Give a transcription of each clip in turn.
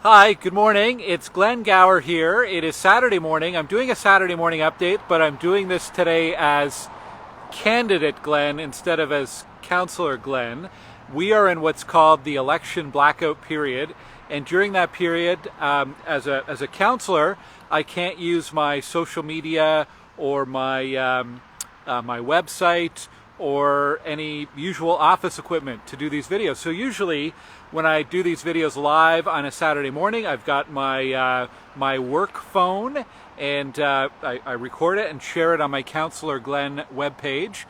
Hi, good morning. It's Glen Gower here. It is Saturday morning. I'm doing a Saturday morning update, but I'm doing this today as candidate Glen instead of as Councillor Glen. We are in what's called the election blackout period, and during that period, as a councillor, I can't use my social media or my website or any usual office equipment to do these videos. So usually when I do these videos live on a Saturday morning, I've got my work phone, and I record it and share it on my Councillor Glen webpage.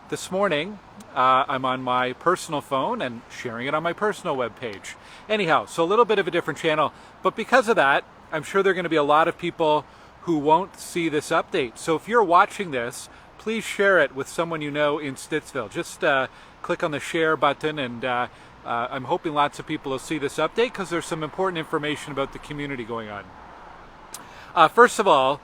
This morning, I'm on my personal phone and sharing it on my personal webpage. Anyhow, so a little bit of a different channel, but because of that, I'm sure there are going to be a lot of people who won't see this update. So if you're watching this, please share it with someone you know in Stittsville. Just click on the share button, and I'm hoping lots of people will see this update because there's some important information about the community going on. First of all,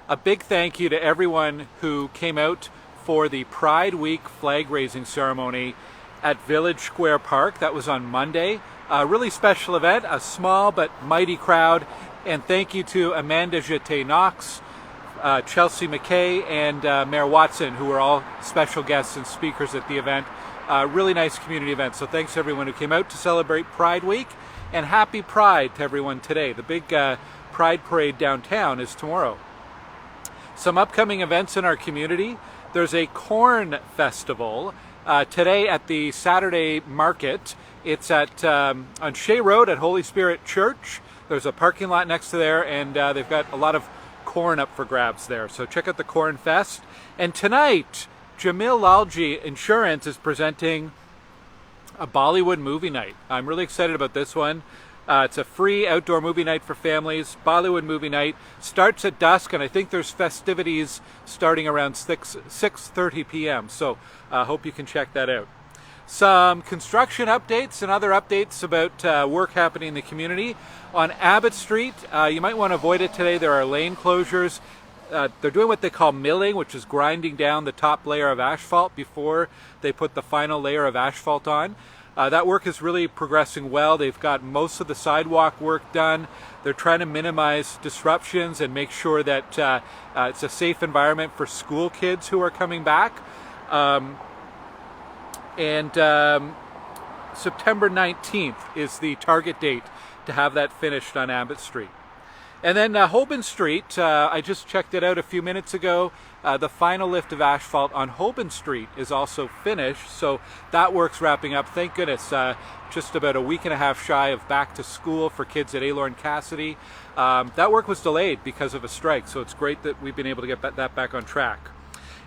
a big thank you to everyone who came out for the Pride Week flag raising ceremony at Village Square Park. That was on Monday. A really special event, a small but mighty crowd, and thank you to Amanda Jeté-Knox, Chelsea McKay, and Mayor Watson, who were all special guests and speakers at the event. Really nice community event. So thanks to everyone who came out to celebrate Pride Week, and happy Pride to everyone today. The big Pride Parade downtown is tomorrow. Some upcoming events in our community. There's a corn festival today at the Saturday Market. It's at on Shea Road at Holy Spirit Church. There's a parking lot next to there, and they've got a lot of corn up for grabs there. So check out the Corn Fest. And tonight, Jamil Lalji Insurance is presenting a Bollywood movie night. I'm really excited about this one. It's a free outdoor movie night for families. Bollywood movie night starts at dusk, and I think there's festivities starting around 6:30 p.m. So I hope you can check that out. Some construction updates and other updates about work happening in the community. On Abbott Street, you might want to avoid it today. There are lane closures. They're doing what they call milling, which is grinding down the top layer of asphalt before they put the final layer of asphalt on. That work is really progressing well. They've got most of the sidewalk work done. They're trying to minimize disruptions and make sure that it's a safe environment for school kids who are coming back. September 19th is the target date to have that finished on Abbott Street. And then Hobin Street, I just checked it out a few minutes ago. The final lift of asphalt on Hobin Street is also finished, so that work's wrapping up. Thank goodness, just about a week and a half shy of back to school for kids at Aylor and Cassidy. That work was delayed because of a strike, so it's great that we've been able to get that back on track.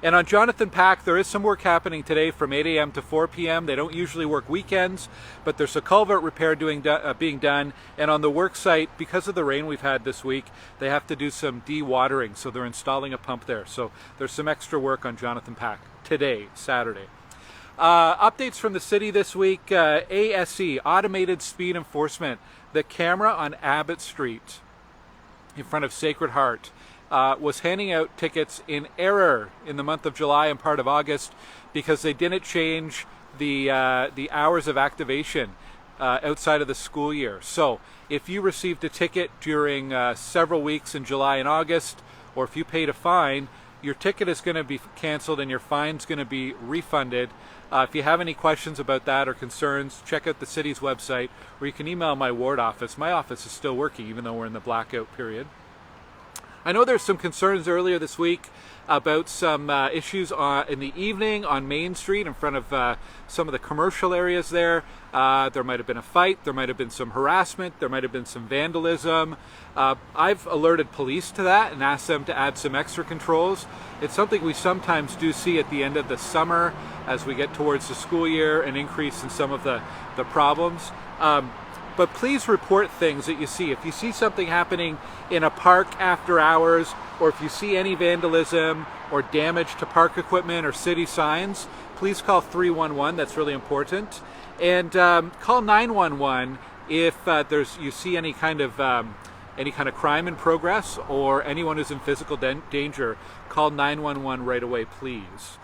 And on Jonathan Pack, there is some work happening today from 8 a.m. to 4 p.m. They don't usually work weekends, but there's a culvert repair being done. And on the work site, because of the rain we've had this week, they have to do some de-watering, so they're installing a pump there. So there's some extra work on Jonathan Pack today, Saturday. Updates from the city this week. ASE, Automated Speed Enforcement. The camera on Abbott Street in front of Sacred Heart was handing out tickets in error in the month of July and part of August because they didn't change the hours of activation outside of the school year. So if you received a ticket during several weeks in July and August, or if you paid a fine, your ticket is going to be canceled and your fine's going to be refunded. If you have any questions about that or concerns, check out the city's website, or you can email my ward office. My office is still working even though we're in the blackout period. I know there's some concerns earlier this week about some issues in the evening on Main Street in front of some of the commercial areas there. There might have been a fight, there might have been some harassment, there might have been some vandalism. I've alerted police to that and asked them to add some extra controls. It's something we sometimes do see at the end of the summer as we get towards the school year, an increase in some of the problems. But please report things that you see. If you see something happening in a park after hours, or if you see any vandalism or damage to park equipment or city signs, please call 311. That's really important. And call 911 if you see any kind of crime in progress or anyone who's in physical danger. Call 911 right away, please.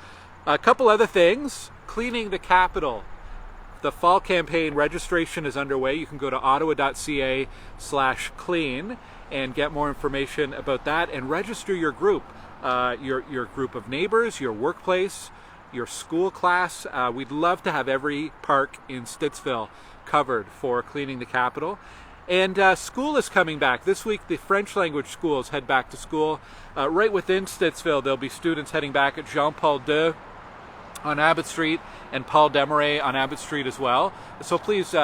A couple other things. Cleaning the Capitol. The fall campaign registration is underway. You can go to ottawa.ca/clean and get more information about that and register your group, your group of neighbors, your workplace, your school class. We'd love to have every park in Stittsville covered for cleaning the capital. And school is coming back. This week the French language schools head back to school. Right within Stittsville there'll be students heading back at Jean-Paul II on Abbott Street and Paul Desmarais on Abbott Street as well. So please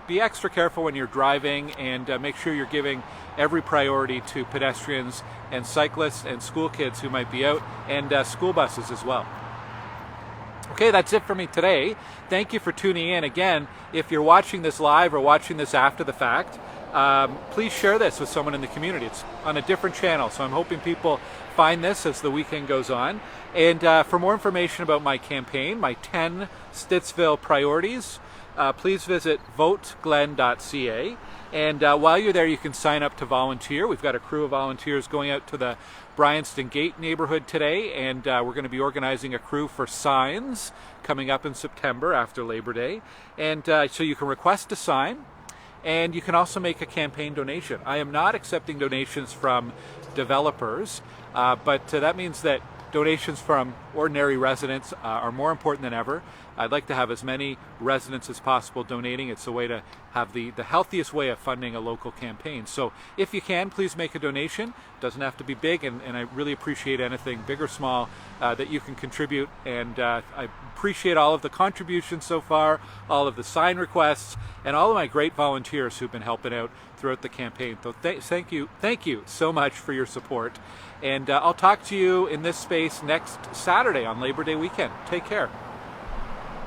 be extra careful when you're driving and make sure you're giving every priority to pedestrians and cyclists and school kids who might be out, and school buses as well. Okay, that's it for me today. Thank you for tuning in. Again, if you're watching this live or watching this after the fact, please share this with someone in the community. It's on a different channel, so I'm hoping people find this as the weekend goes on. And for more information about my campaign, my 10 Stittsville priorities, please visit voteglen.ca. And while you're there, you can sign up to volunteer. We've got a crew of volunteers going out to the Bryanston Gate neighborhood today, and we're going to be organizing a crew for signs coming up in September after Labor Day. And so you can request a sign, and you can also make a campaign donation. I am not accepting donations from developers, but that means that donations from ordinary residents are more important than ever. I'd like to have as many residents as possible donating. It's a way to have the healthiest way of funding a local campaign. So if you can, please make a donation. It doesn't have to be big, and I really appreciate anything, big or small, that you can contribute. And I appreciate all of the contributions so far, all of the sign requests, and all of my great volunteers who've been helping out throughout the campaign. So thank you so much for your support. And I'll talk to you in this space next Saturday on Labor Day weekend. Take care.